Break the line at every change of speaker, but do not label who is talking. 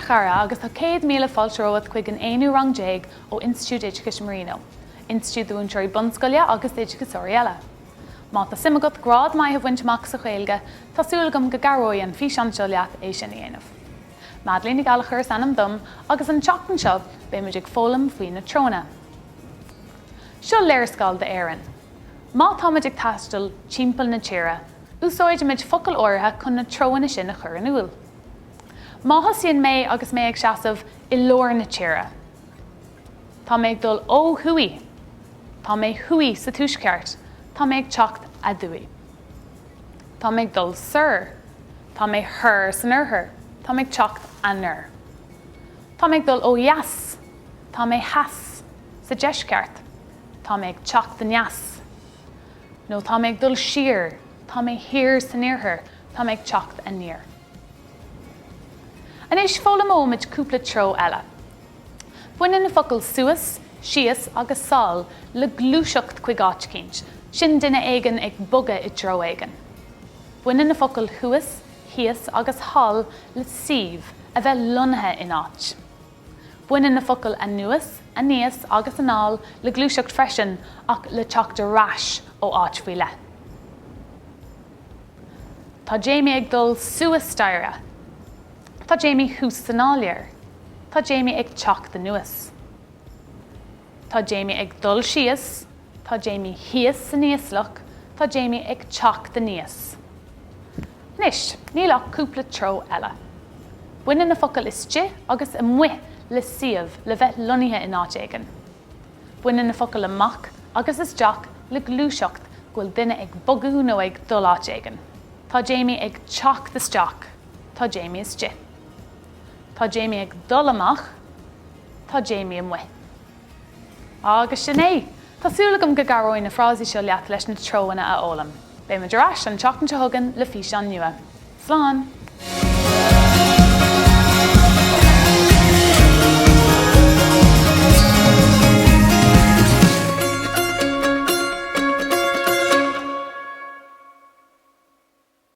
chara agus tá 100,000 fáilteoireacht chuig an éanú rang déag ó Institiúid Éideachais Marino, Institiúid Dúinteirí Bunscoile agus Éideachais eile. Má tá simagat grád maith a bhaintach sa Ghaeilge, tásúlagam go garóí an fís anseo leat é sin dhéanamh. Madlín galachar sanam dom agus an teachtain seo bé muid ag fólam faoin na Treonna. Seo léirscáil de éireann. Má tá muid ag taistil timpeall na tíre, úsáid muid focail ortha chun na Treonna sin a chur an uail. Má thosaíonn mé agus mé ag seasamh i leor na tíre. Tá mé ag dul ó thuaí. Tá mé thuaí sa túisceart. Tá mé ag teacht a dúí. Tá mé ag dul sir. Tá mé thur san urthar. Tá mé ag teacht a nur. Tá mé ag dul ó yes. Tá mé has sa deisceart. Tá mé ag teacht a neas. nó tá mé ag dul siar. Tá mé hir san urthar. Tá mé ag teacht a níor. Anéis fólam óid cúpla tro eile. Buine na focail suas, sias agus sál le glúiseacht chuig áitcínt, sin duine éigean ag boga I dro éigean. Buine na focail thuas, hias agus hall le síomh a bheith lonathe in áit. Buine na focail a nuas, a níos agus an áil le glúiseacht freisin ach le teacht a rais ó áit faoi le. Tá Jamie ag dul suas staire. Tá Jamie hús san áilear. Tá Jamie ag teacht the nuas. Tá Jamie ag dul sias. Tá Jamie hias san níoslach. Tá Jamie ag teacht the níos. Nis, níl ach cúpla tro eile. Buine na focail is tí agus I muith le siomh le bheith lonithe in áit éigean. Buine na focail amach agus is deach le glúiseacht ghfuil duine ag bogú nó ag dul áit éigean. Tá Jamie ag teacht isteach. Tá Jamie is tí. Tá Jamie ag dul amach. Tá Jamie I muith. Agus sin é, tásúlagam go garóin na frásaí seo leat leis na Treonna a ólam. Bé muid ar ais an teachtain se thugan le fís an nua. Slán!